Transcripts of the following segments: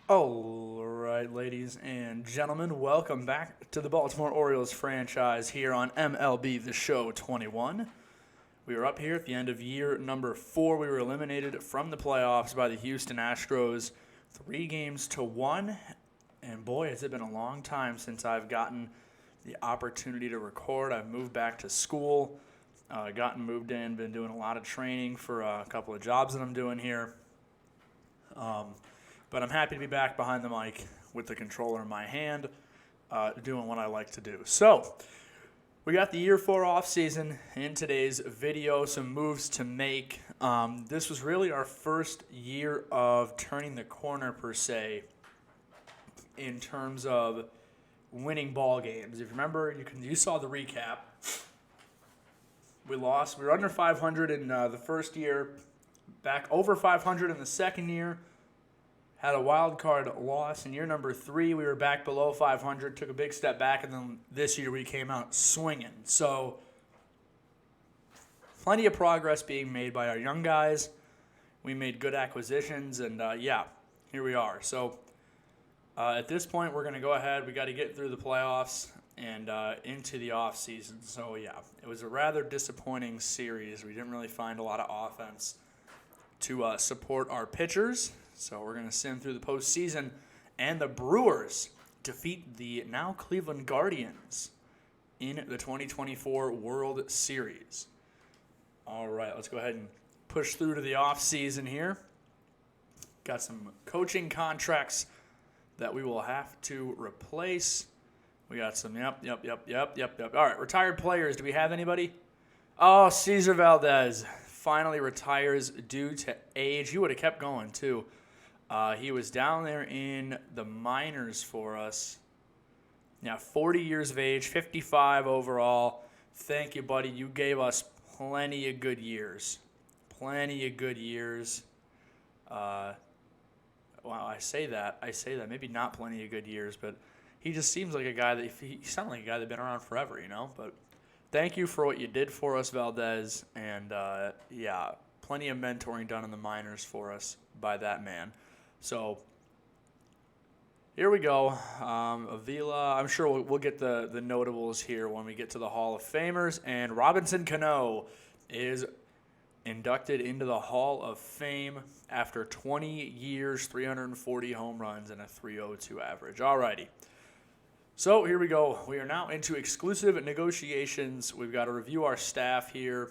All right, ladies and gentlemen, welcome back to the Baltimore Orioles franchise here on MLB The Show 21. We are up here at the end of year number 4. We were eliminated from the playoffs by the Houston Astros 3-1. And boy, has it been a long time since I've gotten the opportunity to record. I've moved back to school, gotten moved in, been doing a lot of training for a couple of jobs that I'm doing here. But I'm happy to be back behind the mic with the controller in my hand, doing what I like to do. So, we got the year 4 offseason in today's video, some moves to make. This was really our first year of turning the corner, per se, in terms of winning ball games. If you remember, you saw the recap. We lost. We were under 500 in the first year, back over 500 in the second year. Had a wild card loss in year number 3. We were back below 500, took a big step back, and then this year we came out swinging. So, plenty of progress being made by our young guys. We made good acquisitions, and here we are. So, at this point, we're going to go ahead. We got to get through the playoffs and into the offseason. So, it was a rather disappointing series. We didn't really find a lot of offense to support our pitchers. So we're going to sim through the postseason, and the Brewers defeat the now Cleveland Guardians in the 2024 World Series. All right, let's go ahead and push through to the offseason here. Got some coaching contracts that we will have to replace. We got some, yep. All right, retired players. Do we have anybody? Oh, Cesar Valdez finally retires due to age. He would have kept going, too. He was down there in the minors for us. 40 years of age, 55 overall. Thank you, buddy. You gave us plenty of good years. Wow, I say that. Maybe not plenty of good years, but he just seems like a guy that he sounds like a guy that's been around forever, But thank you for what you did for us, Valdez. And, plenty of mentoring done in the minors for us by that man. So, here we go. Avila, I'm sure we'll get the notables here when we get to the Hall of Famers. And Robinson Cano is inducted into the Hall of Fame after 20 years, 340 home runs, and a 302 average. All righty. So, here we go. We are now into exclusive negotiations. We've got to review our staff here.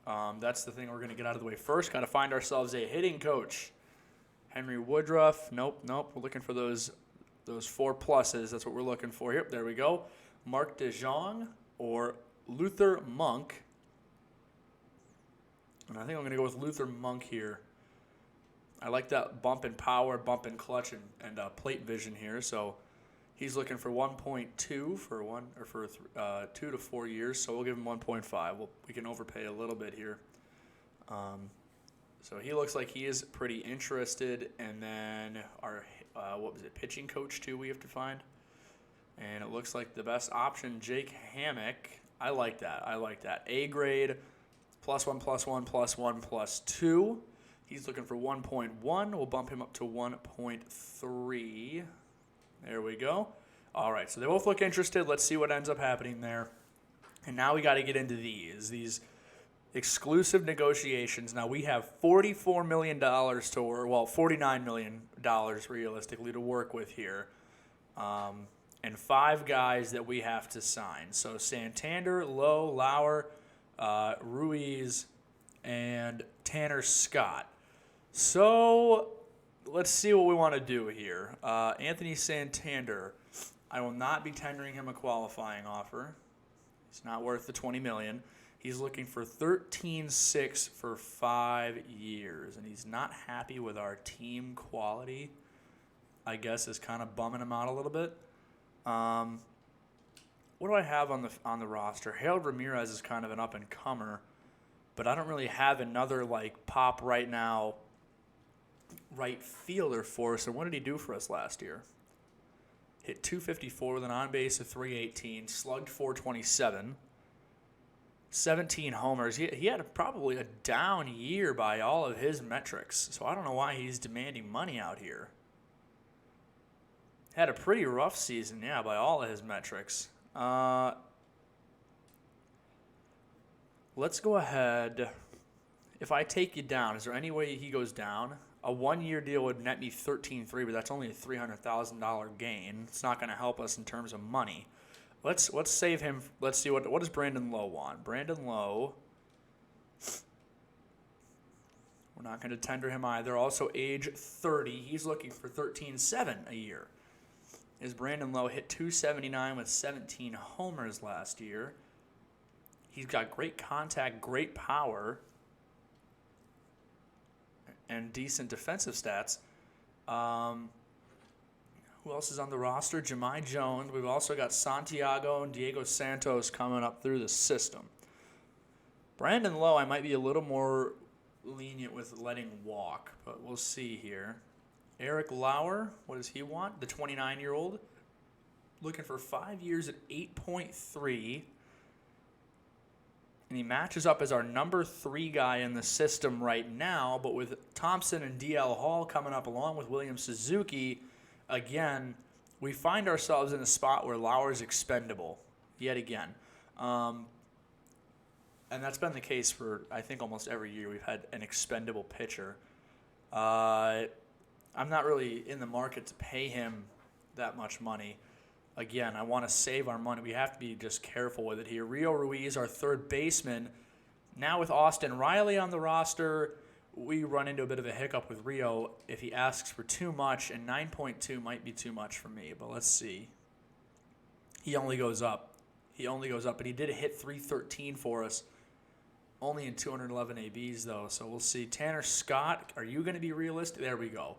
That's the thing we're going to get out of the way first. Got to find ourselves a hitting coach. Henry Woodruff. Nope. We're looking for those 4 pluses. That's what we're looking for here. There we go. Mark DeJong or Luther Monk. And I think I'm going to go with Luther Monk here. I like that bump in power, bump in clutch, and plate vision here. So he's looking for 1.2 for 2 to 4 years. So we'll give him 1.5. We can overpay a little bit here. So he looks like he is pretty interested. And then our, pitching coach too we have to find. And it looks like the best option, Jake Hammock. I like that. A grade, +1, +1, +1, +2. He's looking for 1.1. We'll bump him up to 1.3. There we go. All right, so they both look interested. Let's see what ends up happening there. And now we got to get into these exclusive negotiations. Now we have $44 million $49 million realistically to work with here. And 5 guys that we have to sign. So Santander, Lowe, Lauer, Ruiz, and Tanner Scott. So let's see what we want to do here. Anthony Santander, I will not be tendering him a qualifying offer. He's not worth the $20 million. He's looking for $13.6 for 5 years, and he's not happy with our team quality. I guess is kind of bumming him out a little bit. What do I have on the roster? Harold Ramirez is kind of an up and comer, but I don't really have another pop right now right fielder for us. And what did he do for us last year? Hit .254 with an on base of .318, slugged .427. 17 homers. He had probably a down year by all of his metrics, so I don't know why he's demanding money out here. Had a pretty rough season, yeah, by all of his metrics. Let's go ahead. If I take you down, is there any way he goes down? A 1-year deal would net me $13.3, but that's only a $300,000 gain. It's not going to help us in terms of money. Let's save him. Let's see what does Brandon Lowe want. Brandon Lowe. We're not going to tender him either. Also, age 30. He's looking for $13.7 a year. Is Brandon Lowe hit .279 with 17 homers last year. He's got great contact, great power, and decent defensive stats. Who else is on the roster? Jahmai Jones. We've also got Santiago and Diego Santos coming up through the system. Brandon Lowe, I might be a little more lenient with letting walk, but we'll see here. Eric Lauer, what does he want? The 29-year-old, looking for 5 years at 8.3. And he matches up as our number 3 guy in the system right now, but with Thompson and DL Hall coming up along with William Suzuki, again, we find ourselves in a spot where Lauer's expendable yet again. And that's been the case for, I think, almost every year we've had an expendable pitcher. I'm not really in the market to pay him that much money. Again, I want to save our money. We have to be just careful with it here. Rio Ruiz, our third baseman. Now with Austin Riley on the roster, we run into a bit of a hiccup with Rio if he asks for too much, and 9.2 might be too much for me, but let's see. He only goes up. But he did hit .313 for us, only in 211 ABs, though, so we'll see. Tanner Scott, are you going to be realistic? There we go.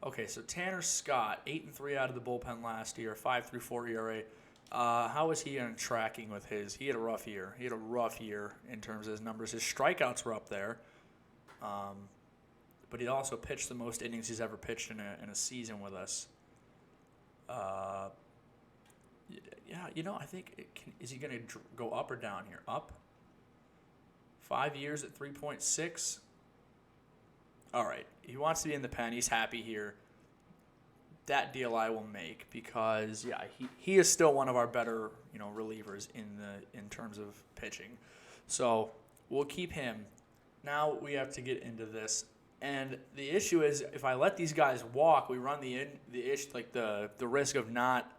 Okay, so Tanner Scott, 8-3 out of the bullpen last year, 5.34 ERA. How was he on tracking with his? He had a rough year. He had a rough year in terms of his numbers. His strikeouts were up there, but he also pitched the most innings he's ever pitched in a season with us. Yeah, I think is he going to go up or down here? Up. 5 years at 3.6. All right, he wants to be in the pen. He's happy here. That deal I will make because he is still one of our better relievers in terms of pitching. So we'll keep him. Now we have to get into this, and the issue is if I let these guys walk, we run the risk of not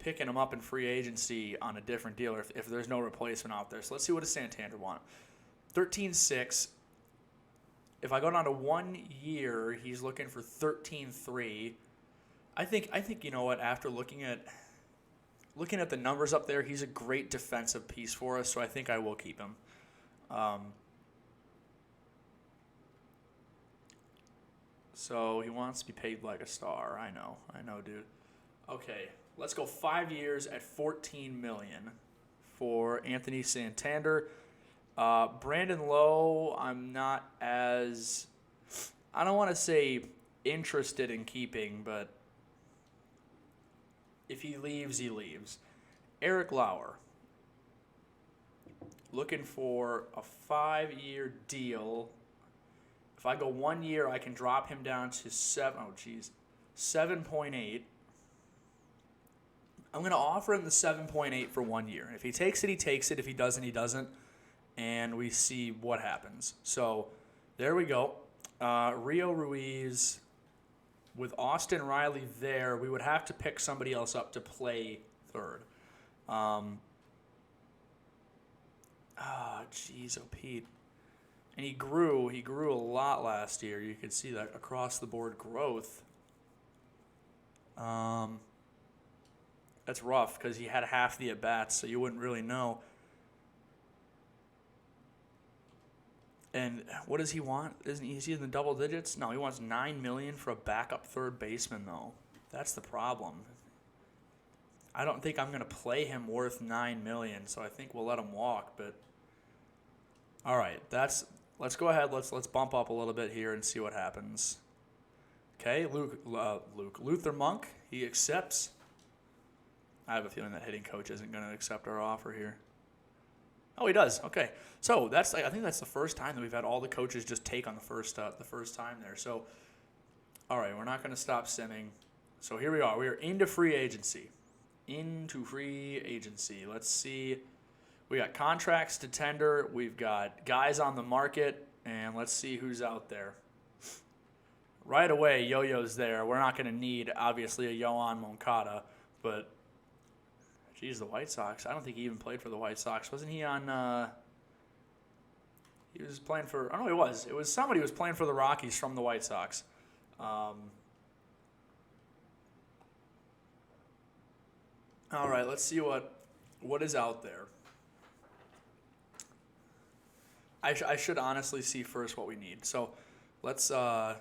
picking them up in free agency on a different deal if there's no replacement out there. So let's see what does Santander want. 13.6. If I go down to 1 year, he's looking for 13.3. I think you know what? After looking at the numbers up there, he's a great defensive piece for us. So I think I will keep him. So he wants to be paid like a star. I know, dude. Okay, let's go 5 years at $14 million for Anthony Santander. Brandon Lowe, I'm not as, I don't want to say interested in keeping, but if he leaves, he leaves. Eric Lauer, looking for a 5-year deal. If I go 1 year, I can drop him down to 7.8. I'm going to offer him the 7.8 for 1 year. If he takes it, he takes it. If he doesn't, he doesn't. And we see what happens. So there we go. Rio Ruiz with Austin Riley there. We would have to pick somebody else up to play third. Pete. And he grew a lot last year. You could see that across the board growth. That's rough because he had half the at-bats, so you wouldn't really know. And what does he want? Is he in the double digits? No, he wants $9 million for a backup third baseman, though. That's the problem. I don't think I'm going to play him worth $9 million, so I think we'll let him walk. But all right, let's go ahead. Let's bump up a little bit here and see what happens. Okay, Luther Monk, he accepts. I have a feeling that hitting coach isn't going to accept our offer here. Oh, he does. Okay, so I think that's the first time that we've had all the coaches just take on the first time there. So, all right, we're not going to stop simming. So here we are. We are into free agency. Let's see. We got contracts to tender. We've got guys on the market. And let's see who's out there. Right away, Yo-Yo's there. We're not going to need, obviously, a Yohan Moncada. But, geez, the White Sox. I don't think he even played for the White Sox. Wasn't he on... he was playing for... Oh, no, he was. It was somebody who was playing for the Rockies from the White Sox. All right, let's see what is out there. I should honestly see first what we need. So let's do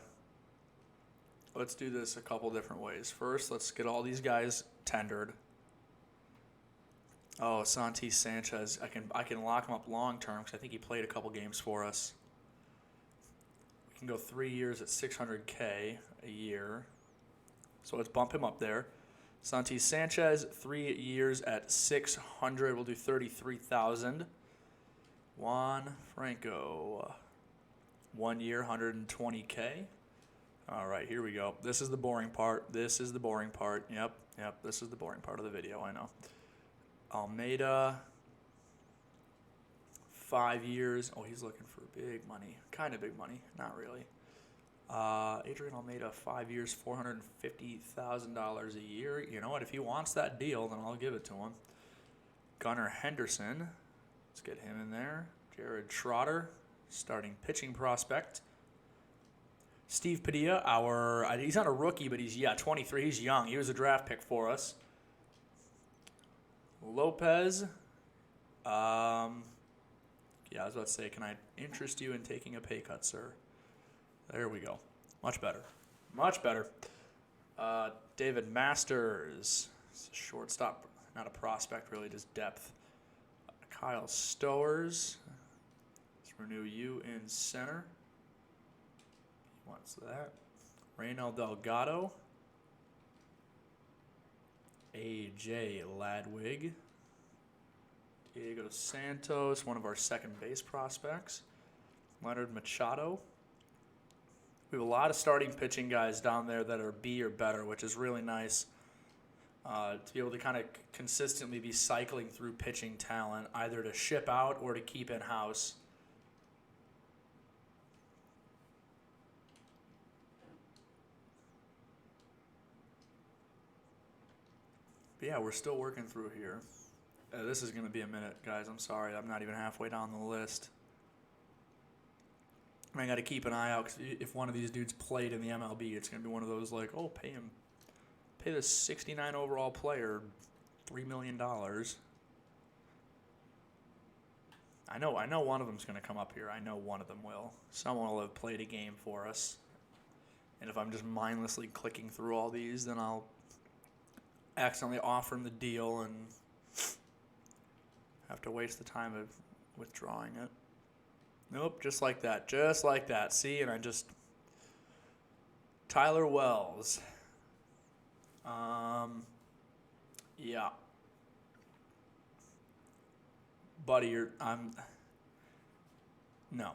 this a couple different ways. First, let's get all these guys tendered. Oh, Santi Sanchez. I can lock him up long term because I think he played a couple games for us. We can go 3 years at $600K a year. So let's bump him up there. Santi Sanchez, 3 years at $600. We'll do $33,000. Juan Franco, 1 year, $120K. All right, here we go. This is the boring part. Yep, this is the boring part of the video, I know. Almeida, 5 years. Oh, he's looking for big money. Kind of big money. Not really. Adrian Almeida, 5 years, $450,000 a year. You know what? If he wants that deal, then I'll give it to him. Gunnar Henderson. Let's get him in there. Jared Trotter, starting pitching prospect. Steve Padilla, he's not a rookie, but he's 23. He's young. He was a draft pick for us. Lopez. I was about to say, can I interest you in taking a pay cut, sir? There we go. Much better. David Masters. It's a shortstop, not a prospect, really, just depth. Kyle Stowers. Let's renew you in center. He wants that. Reynel Delgado. A.J. Ladwig. Diego Santos, one of our second base prospects. Leonard Machado. We have a lot of starting pitching guys down there that are B or better, which is really nice. To be able to kind of consistently be cycling through pitching talent, either to ship out or to keep in-house. But yeah, we're still working through here. This is going to be a minute, guys. I'm sorry. I'm not even halfway down the list. I got to keep an eye out because if one of these dudes played in the MLB, it's going to be one of those like, oh, pay this 69 overall player $3 million. I know one of them's going to come up here. I know one of them will. Someone will have played a game for us. And if I'm just mindlessly clicking through all these, then I'll accidentally offer him the deal and have to waste the time of withdrawing it. Nope, just like that. See, and Tyler Wells. Yeah. Buddy, no.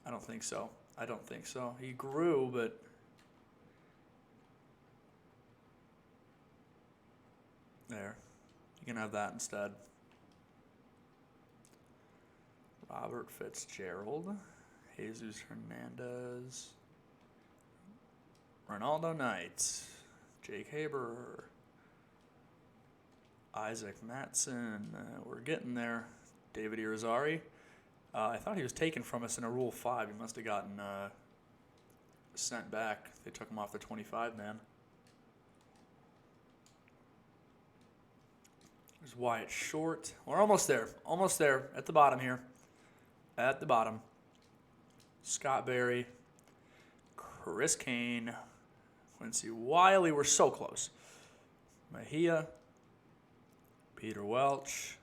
I don't think so. He grew, but there. You can have that instead. Robert Fitzgerald, Jesus Hernandez, Ronaldo Knight, Jake Haber, Isaac Matson. We're getting there. David Irizarry. I thought he was taken from us in a Rule 5. He must have gotten sent back. They took him off the 25-man. There's Wyatt Short. We're almost there. At the bottom here. Scott Berry, Chris Kane, Quincy Wiley. We're so close. Mejia, Peter Welch,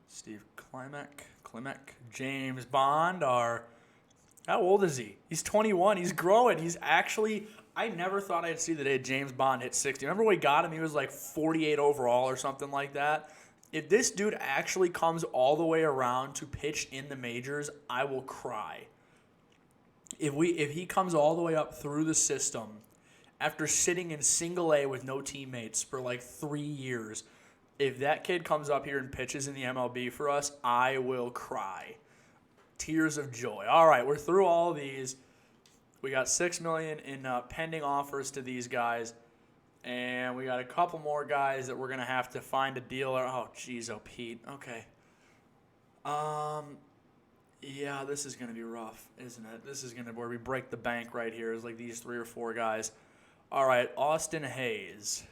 Steve Klimek, James Bond. How old is he? He's 21. He's growing. He's actually... I never thought I'd see the day James Bond hit 60. Remember when we got him? He was like 48 overall or something like that. If this dude actually comes all the way around to pitch in the majors, I will cry. if he comes all the way up through the system after sitting in single A with no teammates for like 3 years, if that kid comes up here and pitches in the MLB for us, I will cry. Tears of joy. All right, we're through all these. We got $6 million in pending offers to these guys, and we got a couple more guys that we're gonna have to find a dealer. Oh, geez, oh Pete. Okay. Yeah, this is gonna be rough, isn't it? This is gonna where we break the bank right here. It's like these 3 or 4 guys. All right, Austin Hayes.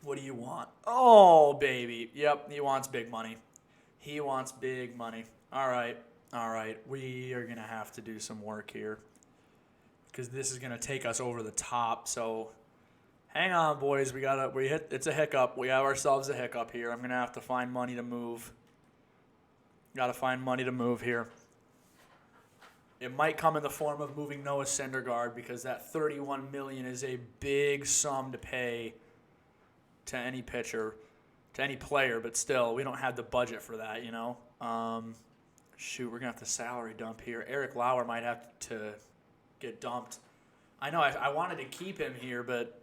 What do you want? Oh, baby. Yep, he wants big money. He wants big money. All right. We are going to have to do some work here because this is going to take us over the top. So hang on, boys. It's a hiccup. We have ourselves a hiccup here. I'm going to have to find money to move. Got to find money to move here. It might come in the form of moving Noah Syndergaard because that $31 million is a big sum to pay to any pitcher, to any player, but still, we don't have the budget for that, you know? We're going to have to salary dump here. Eric Lauer might have to get dumped. I know I wanted to keep him here, but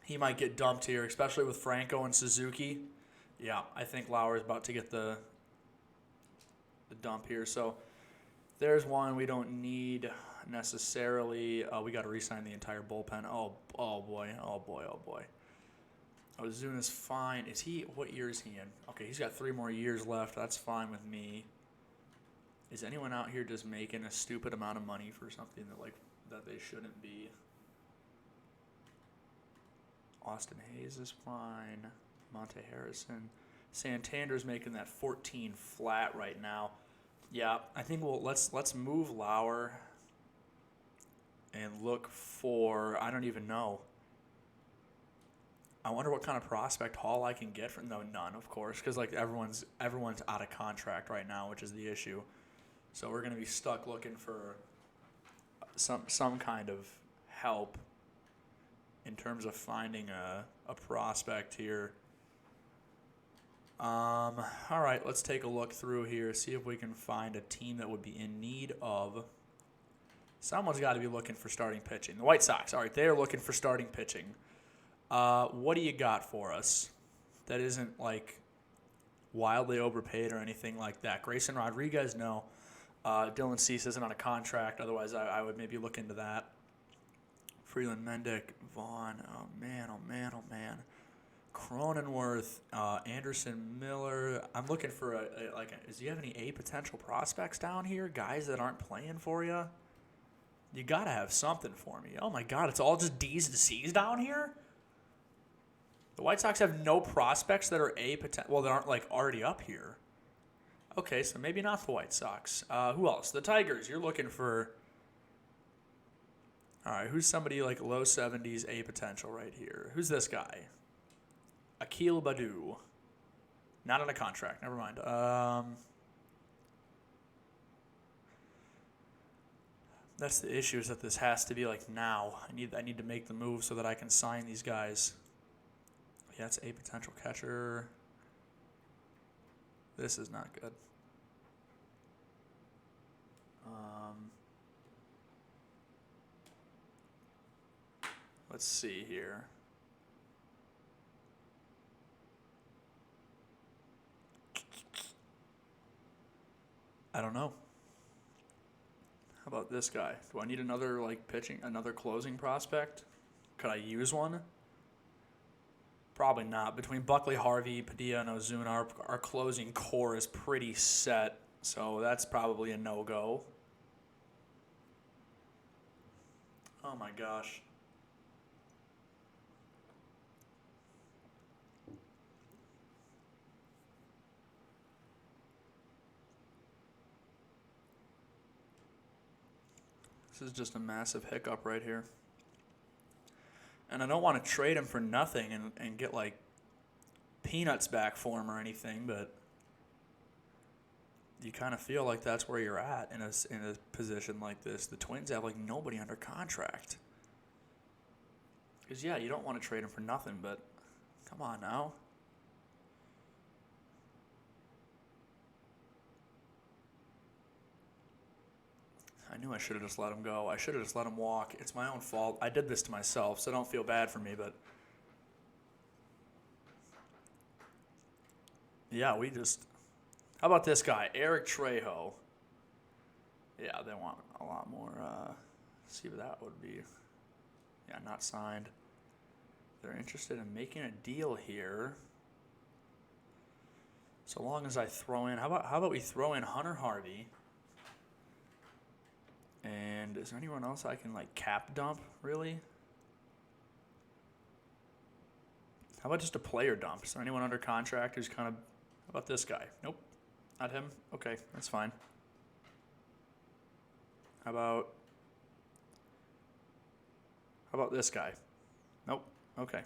he might get dumped here, especially with Franco and Suzuki. Yeah, I think Lauer is about to get the dump here. So there's one we don't need necessarily. We got to re-sign the entire bullpen. Oh boy. Ozuna's fine. What year is he in? Okay, he's got 3 more years left. That's fine with me. Is anyone out here just making a stupid amount of money for something that they shouldn't be? Austin Hayes is fine. Monte Harrison. Santander's making that 14 flat right now. Yeah, I think let's move Lauer and look for, I don't even know. I wonder what kind of prospect haul I can get from none, of course, because everyone's out of contract right now, which is the issue. So we're gonna be stuck looking for some kind of help in terms of finding a prospect here. All right, let's take a look through here, see if we can find a team that would be in need of. Someone's got to be looking for starting pitching. The White Sox, all right, they are looking for starting pitching. What do you got for us that isn't wildly overpaid or anything like that? Grayson Rodriguez, no. Dylan Cease isn't on a contract. Otherwise, I would maybe look into that. Freeland Mendick, Vaughn, oh man. Cronenworth, Anderson Miller. I'm looking for do you have any A potential prospects down here? Guys that aren't playing for you? You got to have something for me. Oh my God, it's all just D's and C's down here? The White Sox have no prospects that are A potential. Well, that aren't already up here. Okay, so maybe not the White Sox. Who else? The Tigers. You're looking for. All right, who's somebody low 70s A potential right here? Who's this guy? Akil Baddoo. Not on a contract. Never mind. That's the issue, is that this has to be now. I need to make the move so that I can sign these guys. Yeah, it's a potential catcher. This is not good. Let's see here. I don't know. How about this guy? Do I need another another closing prospect? Could I use one? Probably not. Between Buckley, Harvey, Padilla, and Ozuna, our closing core is pretty set, so that's probably a no-go. Oh my gosh. This is just a massive hiccup right here. And I don't want to trade him for nothing and get peanuts back for him or anything, but you kind of feel like that's where you're at in a position like this. The Twins have nobody under contract. Because yeah, you don't want to trade him for nothing, but come on now. I knew I should have just let him go. I should have just let him walk. It's my own fault. I did this to myself, so don't feel bad for me, but... Yeah, we just... How about this guy, Eric Trejo? Yeah, they want a lot more. See what that would be. Yeah, not signed. They're interested in making a deal here. So long as I throw in... How about we throw in Hunter Harvey? And is there anyone else I can, like, cap dump, really? How about just a player dump? Is there anyone under contract who's kind of... How about this guy? Nope. Not him? Okay, that's fine. How about this guy? Nope. Okay.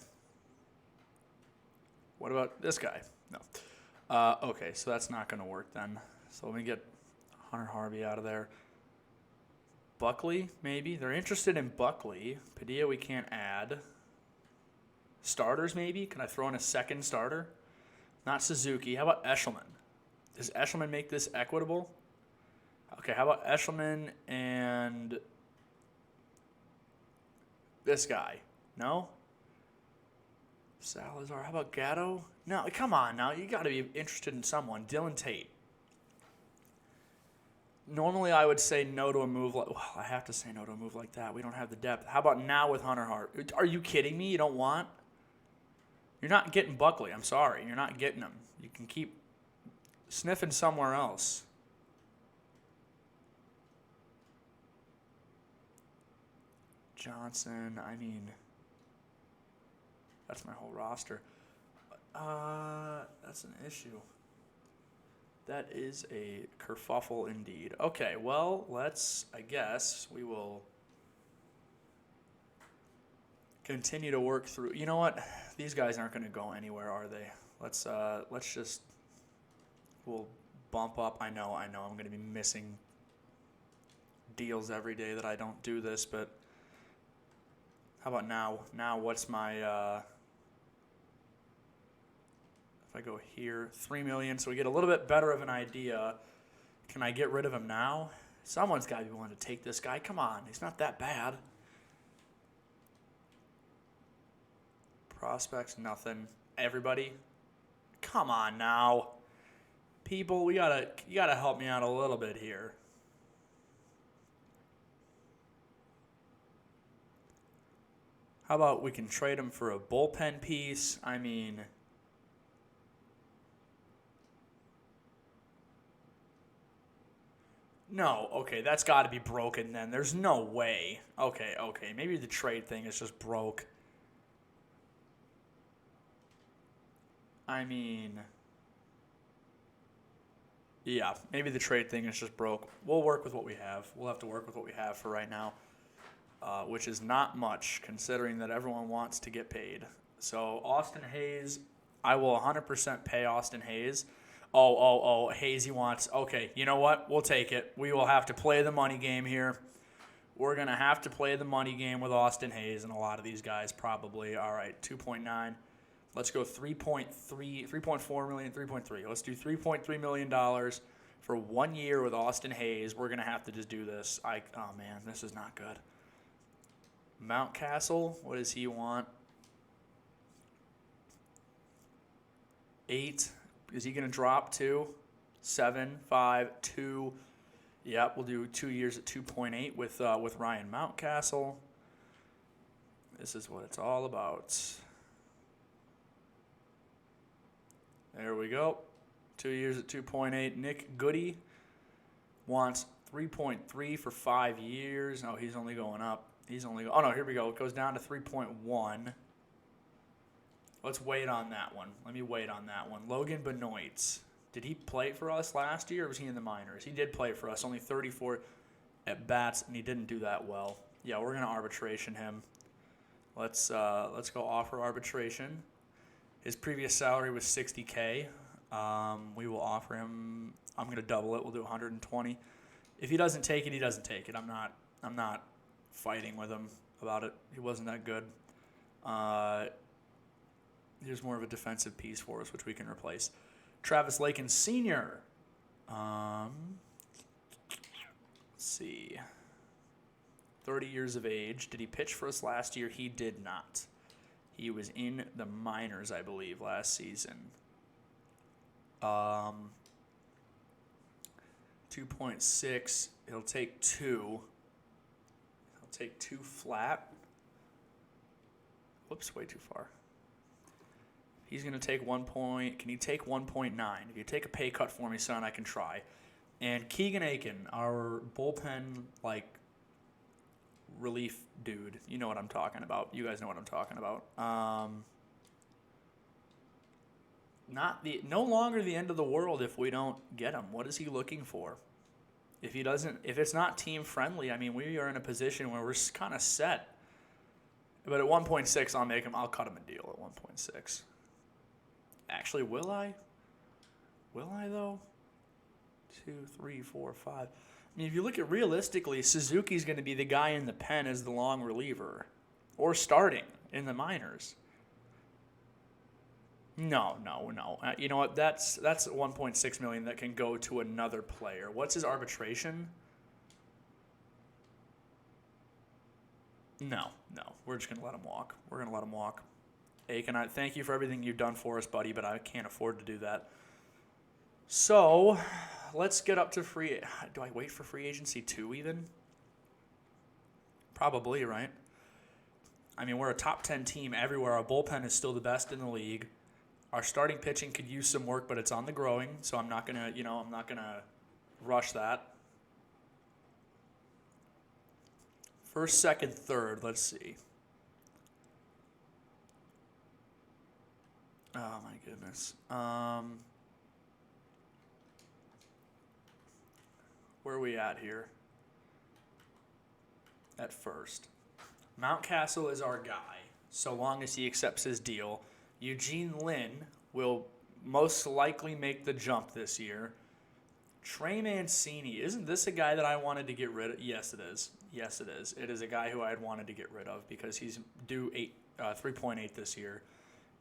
What about this guy? No. Okay, so that's not going to work then. So let me get Hunter Harvey out of there. Buckley, maybe? They're interested in Buckley. Padilla we can't add. Starters, maybe? Can I throw in a second starter? Not Suzuki. How about Eshelman? Does Eshelman make this equitable? Okay, how about Eshelman and this guy? No? Salazar. How about Gatto? No, come on now. You got to be interested in someone. Dylan Tate. Normally, I would say no to a move like... Well, I have to say no to a move like that. We don't have the depth. How about now with Hunter Hart? Are you kidding me? You don't want... You're not getting Buckley. I'm sorry. You're not getting him. You can keep sniffing somewhere else. Johnson, I mean... That's my whole roster. That's an issue. That is a kerfuffle indeed. Okay, well, I guess we will continue to work through. You know what? These guys aren't going to go anywhere, are they? We'll bump up. I know I'm going to be missing deals every day that I don't do this, but how about now? Now what's my... If I go here, $3 million, so we get a little bit better of an idea. Can I get rid of him now? Someone's got to be willing to take this guy. Come on, he's not that bad. Prospects, nothing. Everybody, come on now. People, you gotta help me out a little bit here. How about we can trade him for a bullpen piece? I mean... No, okay, that's got to be broken then. There's no way. Okay, maybe the trade thing is just broke. I mean, yeah, maybe the trade thing is just broke. We'll work with what we have. We'll have to work with what we have for right now, which is not much considering that everyone wants to get paid. So Austin Hayes, I will 100% pay Austin Hayes. Oh, Hazy wants, okay, you know what? We'll take it. We will have to play the money game here. We're going to have to play the money game with Austin Hayes and a lot of these guys probably. All right, 2.9. Let's go 3.3, 3.4 million, 3.3. Let's do $3.3 million for 1 year with Austin Hayes. We're going to have to just do this. Oh, man, this is not good. Mountcastle, what does he want? 8. Is he going to drop to 7, 5, 2? Yep, we'll do 2 years at 2.8 with Ryan Mountcastle. This is what it's all about. There we go. 2 years at 2.8. Nick Goody wants 3.3 for 5 years. No, he's only going up. Oh, no, here we go. It goes down to 3.1. Let's wait on that one. Let me wait on that one. Logan Benoit. Did he play for us last year or was he in the minors? He did play for us. Only 34 at bats, and he didn't do that well. Yeah, we're going to arbitration him. Let's go offer arbitration. His previous salary was $60K. We will offer him. I'm going to double it. We'll do 120. If he doesn't take it, he doesn't take it. I'm not fighting with him about it. He wasn't that good. Here's more of a defensive piece for us, which we can replace. Travis Lakin Sr. Let's see. 30 years of age. Did he pitch for us last year? He did not. He was in the minors, I believe, last season. 2.6. He'll take 2. He'll take 2 flat. Whoops, way too far. He's going to take 1 point. Can you take 1.9? If you take a pay cut for me, son, I can try. And Keegan Aiken, our bullpen, relief dude. You know what I'm talking about. You guys know what I'm talking about. No longer the end of the world if we don't get him. What is he looking for? If it's not team friendly, I mean, we are in a position where we're kind of set. But at 1.6, I'll cut him a deal at 1.6. Actually, will I? Will I though? 2, 3, 4, 5. I mean, if you look at realistically, Suzuki's going to be the guy in the pen as the long reliever, or starting in the minors. No. You know what? That's 1.6 million that can go to another player. What's his arbitration? No. We're just gonna let him walk. Aiken, I thank you for everything you've done for us, buddy, but I can't afford to do that. So, let's get up to free. Do I wait for free agency 2 even? Probably, right? I mean, we're a top 10 team everywhere. Our bullpen is still the best in the league. Our starting pitching could use some work, but it's on the growing, so I'm not gonna rush that. First, second, third. Let's see. Oh my goodness. Where are we at here? At first. Mountcastle is our guy, so long as he accepts his deal. Eugene Lin will most likely make the jump this year. Trey Mancini, isn't this a guy that I wanted to get rid of? Yes, it is. It is a guy who I had wanted to get rid of because he's due 3.8 this year,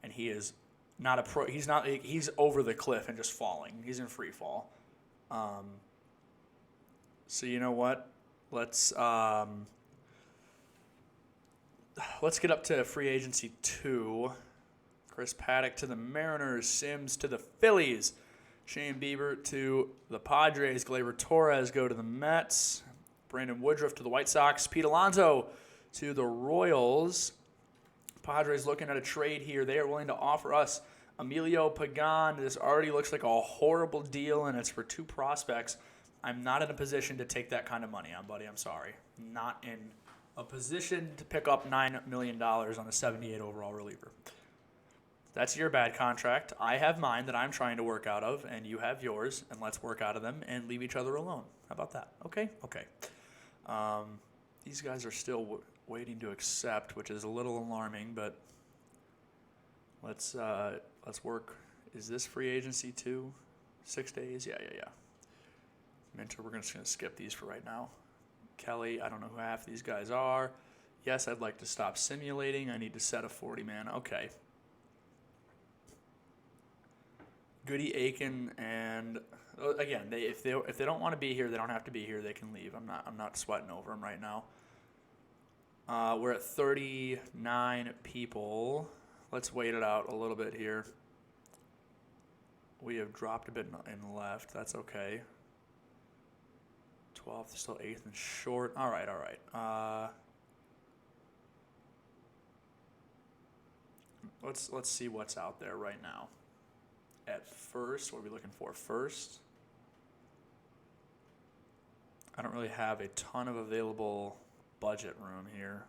and he is not a pro. He's over the cliff and just falling. He's in free fall. So you know what? Let's get up to free agency 2. Chris Paddock to the Mariners, Sims to the Phillies, Shane Bieber to the Padres, Gleyber Torres go to the Mets, Brandon Woodruff to the White Sox, Pete Alonso to the Royals. Padres looking at a trade here. They are willing to offer us Emilio Pagan. This already looks like a horrible deal, and it's for 2 prospects. I'm not in a position to take that kind of money on, buddy. I'm sorry. Not in a position to pick up $9 million on a 78 overall reliever. That's your bad contract. I have mine that I'm trying to work out of, and you have yours, and let's work out of them and leave each other alone. How about that? Okay. These guys are still waiting to accept, which is a little alarming, but let's work. Is this free agency too? 6 days? Yeah. Mentor, we're just going to skip these for right now. Kelly, I don't know who half these guys are. Yes, I'd like to stop simulating. I need to set a 40-man. Okay. Goody, Aiken, and again, if they don't want to be here, they don't have to be here. They can leave. I'm not sweating over them right now. We're at 39 people. Let's wait it out a little bit here. We have dropped a bit in left. That's okay. 12th, still 8th and short. All right. Let's see what's out there right now. At first, what are we looking for? First, I don't really have a ton of available budget room here.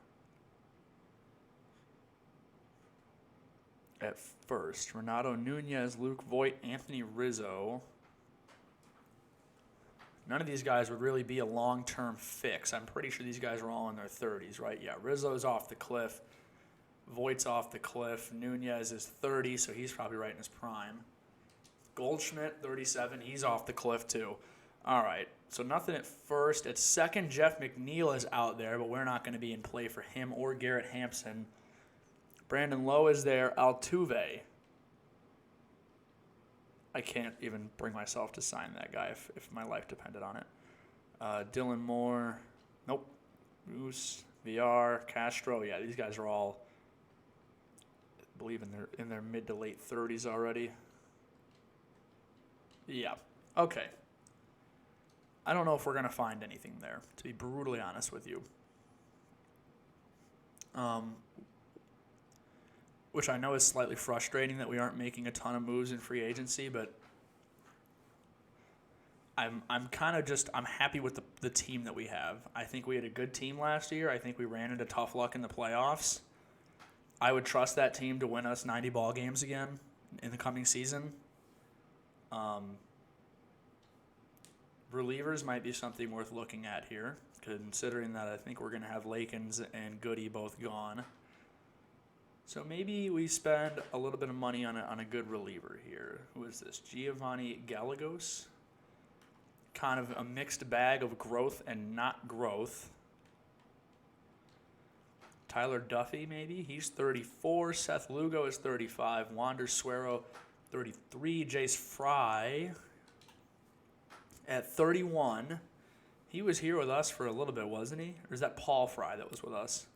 At first, Renato Nunez, Luke Voit, Anthony Rizzo. None of these guys would really be a long-term fix. I'm pretty sure these guys are all in their 30s, right? Yeah, Rizzo's off the cliff. Voigt's off the cliff. Nunez is 30, so he's probably right in his prime. Goldschmidt, 37. He's off the cliff, too. All right, so nothing at first. At second, Jeff McNeil is out there, but we're not going to be in play for him or Garrett Hampson. Brandon Lowe is there. Altuve. I can't even bring myself to sign that guy if my life depended on it. Dylan Moore. Nope. Moose, VR, Castro. Yeah, these guys are all, I believe, in their mid to late 30s already. Yeah. Okay. I don't know if we're going to find anything there, to be brutally honest with you. Which I know is slightly frustrating that we aren't making a ton of moves in free agency, but I'm happy with the team that we have. I think we had a good team last year. I think we ran into tough luck in the playoffs. I would trust that team to win us 90 ball games again in the coming season. Relievers might be something worth looking at here, considering that I think we're going to have Lakins and Goody both gone. So maybe we spend a little bit of money on a good reliever here. Who is this? Giovanni Gallegos. Kind of a mixed bag of growth and not growth. Tyler Duffy, maybe. He's 34. Seth Lugo is 35. Wander Suero, 33. Jace Fry at 31. He was here with us for a little bit, wasn't he? Or is that Paul Fry that was with us?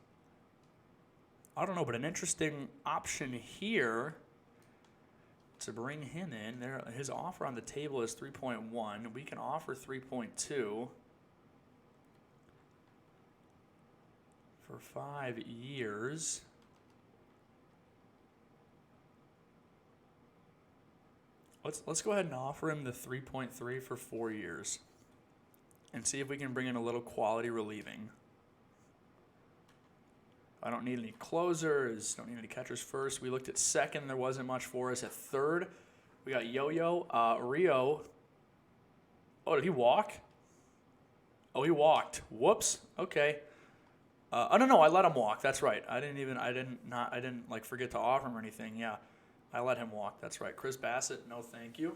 I don't know, but an interesting option here to bring him in. There, his offer on the table is 3.1. We can offer 3.2 for 5 years. Let's go ahead and offer him the 3.3 for 4 years and see if we can bring in a little quality relieving. I don't need any closers. Don't need any catchers first. We looked at second. There wasn't much for us. At third, we got Yo-Yo. Rio. Oh, did he walk? Oh, he walked. Whoops. Okay. No, I let him walk. That's right. I didn't like forget to offer him or anything. Yeah, I let him walk. That's right. Chris Bassett. No, thank you.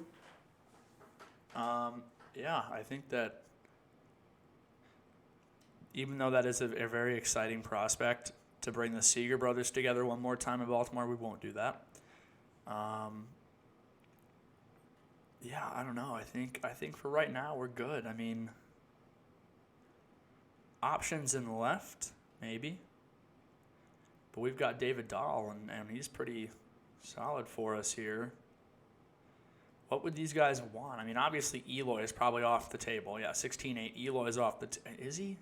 Yeah, I think that even though that is a very exciting prospect, to bring the Seager brothers together one more time in Baltimore, we won't do that. Yeah, I don't know. I think for right now we're good. I mean, options in the left, maybe. But we've got David Dahl, and he's pretty solid for us here. What would these guys want? I mean, obviously Eloy is probably off the table. Yeah, 16-8. Eloy is off the is he?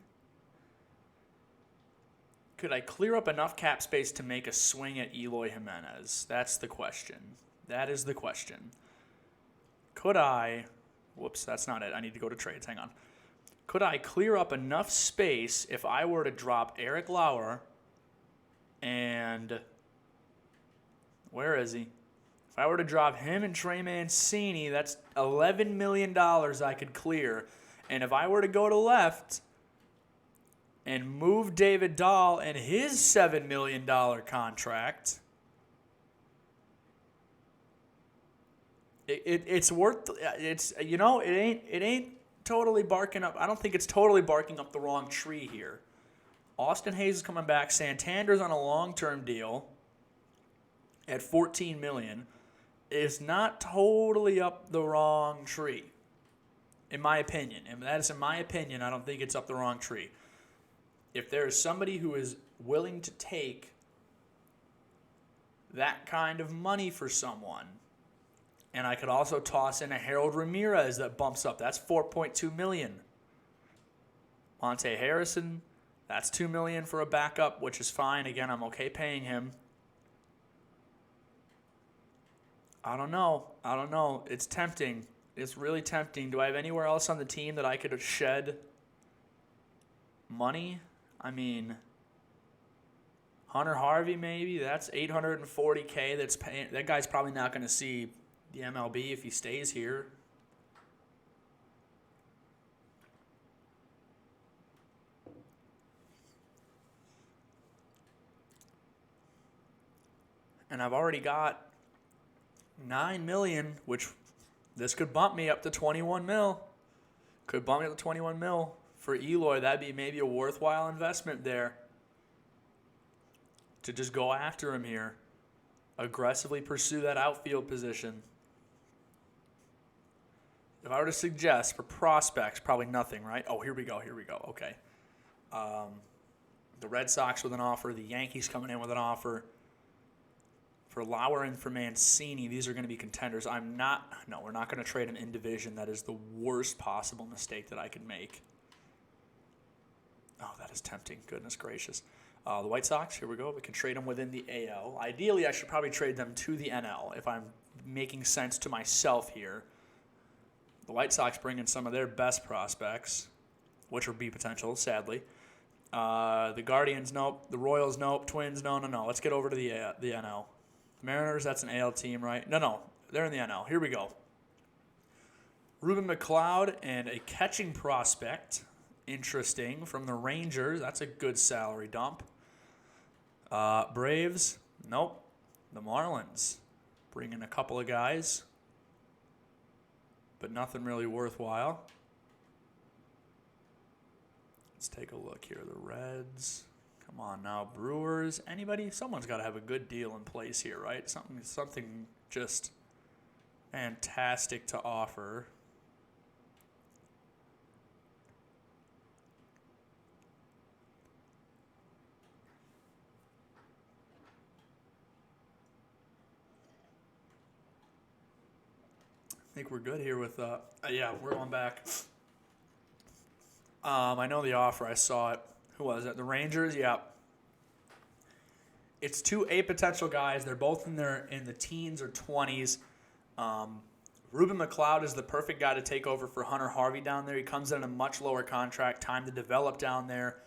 Could I clear up enough cap space to make a swing at Eloy Jimenez? That's the question. That is the question. Could I... Whoops, that's not it. I need to go to trades. Hang on. Could I clear up enough space if I were to drop Eric Lauer and... Where is he? If I were to drop him and Trey Mancini, that's $11 million I could clear. And if I were to go to left and move David Dahl and his $7 million contract, it's worth. It's it ain't totally barking up. I don't think it's totally barking up the wrong tree here. Austin Hayes is coming back. Santander's on a long-term deal at $14 million. It's not totally up the wrong tree, in my opinion. And that is in my opinion. I don't think it's up the wrong tree. If there is somebody who is willing to take that kind of money for someone, and I could also toss in a Harold Ramirez that bumps up, that's $4.2 million. Monte Harrison, that's $2 million for a backup, which is fine. Again, I'm okay paying him. I don't know. It's tempting. It's really tempting. Do I have anywhere else on the team that I could shed money? I mean, Hunter Harvey maybe. That's $840K. That's paying. That guy's probably not going to see the MLB if he stays here. And I've already got $9 million, which this could bump me up to $21 mil. Could bump me up to $21 mil. For Eloy, that'd be maybe a worthwhile investment there to just go after him here. Aggressively pursue that outfield position. If I were to suggest for prospects, probably nothing, right? Oh, here we go. Okay. The Red Sox with an offer. The Yankees coming in with an offer. For Lauer and for Mancini, these are going to be contenders. We're not going to trade them in division. That is the worst possible mistake that I could make. Oh, that is tempting. Goodness gracious. The White Sox, here we go. We can trade them within the AL. Ideally, I should probably trade them to the NL if I'm making sense to myself here. The White Sox bring in some of their best prospects, which would be potential, sadly. The Guardians, nope. The Royals, nope. Twins, no. Let's get over to the NL. Mariners, that's an AL team, right? No, they're in the NL. Here we go. Ruben McLeod and a catching prospect. Interesting. From the Rangers, that's a good salary dump. Braves, nope. The Marlins, bring in a couple of guys, but nothing really worthwhile. Let's take a look here. The Reds. Come on now, Brewers. Anybody? Someone's got to have a good deal in place here, right? Something just fantastic to offer. I think we're good here with, yeah, we're going back. I know the offer. I saw it. Who was it? The Rangers? Yeah. It's A potential guys. They're both in the teens or 20s. Ruben McLeod is the perfect guy to take over for Hunter Harvey down there. He comes in a much lower contract, time to develop down there.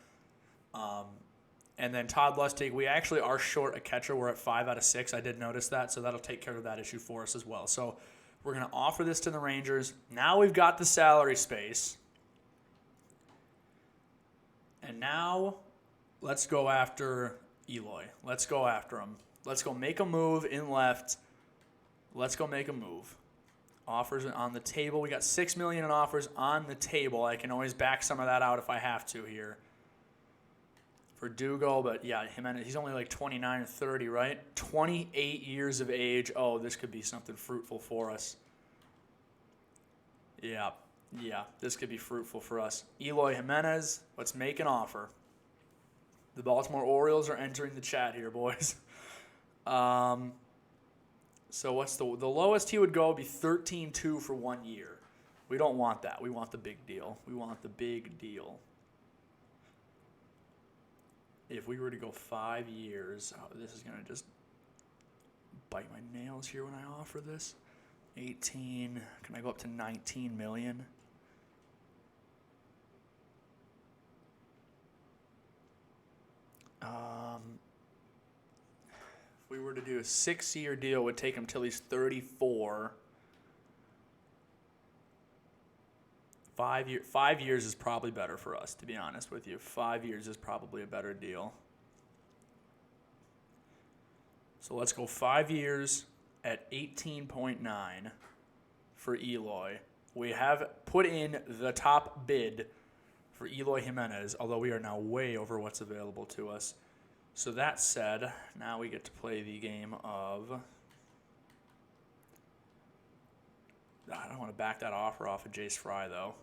And then Todd Lustig, we actually are short a catcher. We're at 5 out of 6. I did notice that, so that'll take care of that issue for us as well. So we're going to offer this to the Rangers. Now we've got the salary space. And now, let's go after Eloy. Let's go after him. Let's go make a move in left. Let's go make a move. Offers on the table. We got $6 million in offers on the table. I can always back some of that out if I have to here. For Dugo, but yeah, he's only like 29 or 30, right? 28 years of age. Oh, this could be something fruitful for us. Yeah, this could be fruitful for us. Eloy Jimenez, let's make an offer. The Baltimore Orioles are entering the chat here, boys. So what's the lowest he would go would be 13-2 for 1 year. We don't want that. We want the big deal. If we were to go 5 years, this is going to just bite my nails here when I offer this. 18, can I go up to 19 million? If we were to do a 6-year deal, it would take him till he's 34. 5 years is probably better for us, to be honest with you. 5 years is probably a better deal. So let's go 5 years at 18.9 for Eloy. We have put in the top bid for Eloy Jimenez, although we are now way over what's available to us. So that said, now we get to play the game of... I don't want to back that offer off of Jace Fry, though.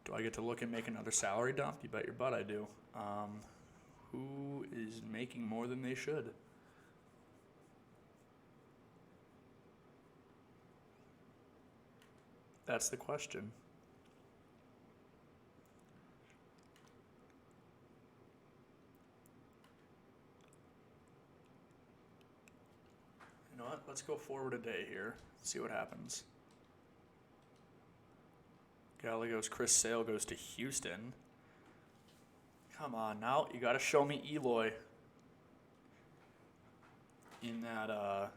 Do I get to look and make another salary dump? You bet your butt I do. Who is making more than they should? That's the question. You know what? Let's go forward a day here. See what happens. Gallagher goes, Chris Sale goes to Houston. Come on now. You got to show me Eloy in that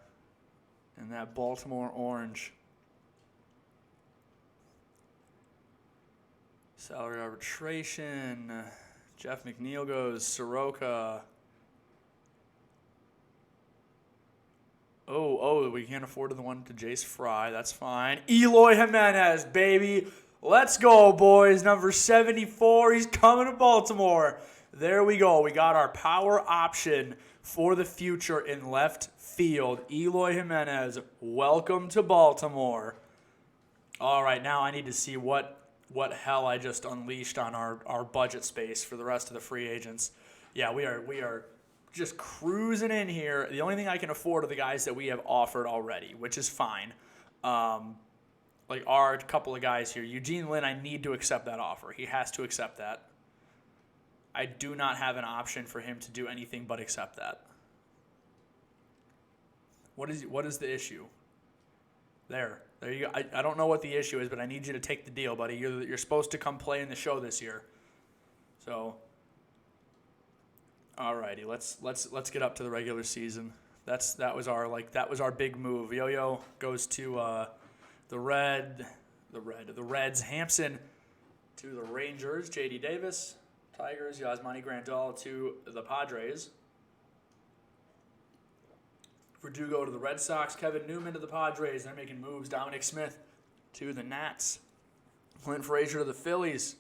Baltimore orange. Salary arbitration. Jeff McNeil goes, Soroka. Oh, we can't afford the one to Jace Fry. That's fine. Eloy Jimenez, baby. Let's go, boys. Number 74. He's coming to Baltimore. There we go. We got our power option for the future in left field. Eloy Jimenez, welcome to Baltimore. All right, now I need to see what what hell I just unleashed on our budget space for the rest of the free agents. Yeah, we are just cruising in here. The only thing I can afford are the guys that we have offered already, which is fine. Like our couple of guys here. Eugene Lynn, I need to accept that offer. He has to accept that. I do not have an option for him to do anything but accept that. What is the issue? There you go. I don't know what the issue is, but I need you to take the deal, buddy. You're supposed to come play in the show this year. So, alrighty, let's get up to the regular season. That was our big move. Yo-Yo goes to the Reds. Hampson to the Rangers. J.D. Davis, Tigers. Yasmani Grandal to the Padres. Verdugo to the Red Sox. Kevin Newman to the Padres. They're making moves. Dominic Smith to the Nats. Clint Frazier to the Phillies.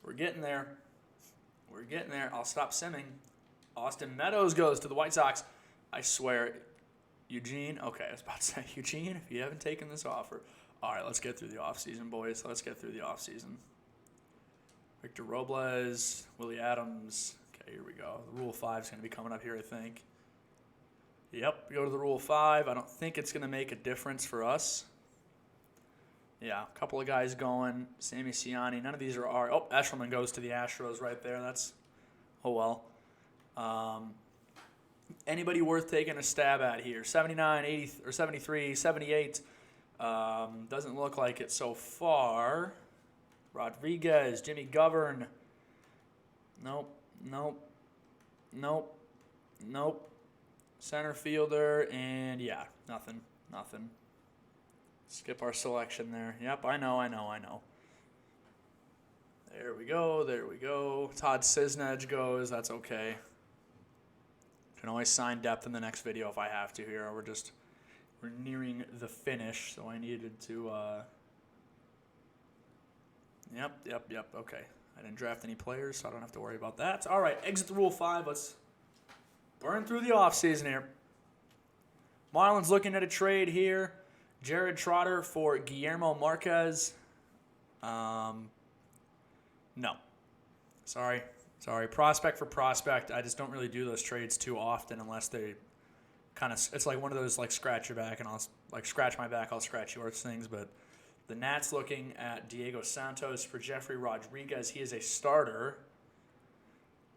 We're getting there. I'll stop simming. Austin Meadows goes to the White Sox. I swear. Eugene. Okay, I was about to say, Eugene, if you haven't taken this offer. All right, let's get through the offseason, boys. Let's get through the offseason. Victor Robles. Willie Adams. Okay, here we go. The Rule 5 is going to be coming up here, I think. Yep, go to the Rule 5. I don't think it's going to make a difference for us. Yeah, a couple of guys going. Sammy Ciani. None of these are our. Oh, Eshelman goes to the Astros right there. That's, oh well. Anybody worth taking a stab at here? 79, 80, or 73, 78. Doesn't look like it so far. Rodriguez, Jimmy Govern. Nope. Center fielder, and yeah, nothing. Skip our selection there. Yep, I know. There we go. Todd Cisnedge goes. That's okay. Can always sign depth in the next video if I have to here. We're nearing the finish, so I needed to, Yep, okay. I didn't draft any players, so I don't have to worry about that. All right, exit the Rule 5. Let's burn through the offseason here. Marlins looking at a trade here. Jared Trotter for Guillermo Marquez. No. Sorry. Prospect for prospect. I just don't really do those trades too often unless they kind of, it's like one of those like scratch your back and I'll like scratch my back, I'll scratch yours things. But the Nats looking at Diego Santos for Jeffrey Rodriguez. He is a starter.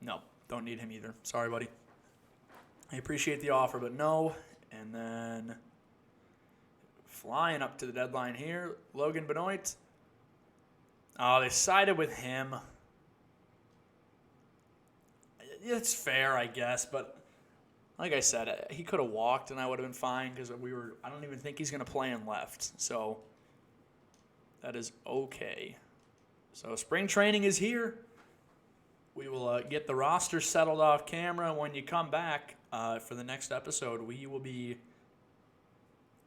No, don't need him either. Sorry, buddy. I appreciate the offer, but no. And then flying up to the deadline here, Logan Benoit. Oh, they sided with him. It's fair, I guess, but like I said, he could have walked and I would have been fine because I don't even think he's going to play in left. So that is okay. So spring training is here. We will get the roster settled off camera. When you come back for the next episode, we will be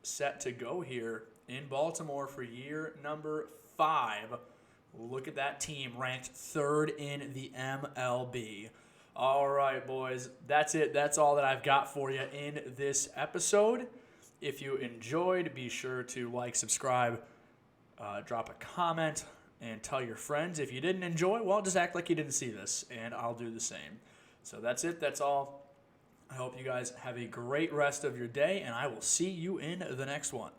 set to go here in Baltimore for year number 5. Look at that team ranked 3rd in the MLB. All right, boys. That's it. That's all that I've got for you in this episode. If you enjoyed, be sure to like, subscribe, drop a comment, and tell your friends. If you didn't enjoy, well, just act like you didn't see this, and I'll do the same. So that's it. That's all. I hope you guys have a great rest of your day, and I will see you in the next one.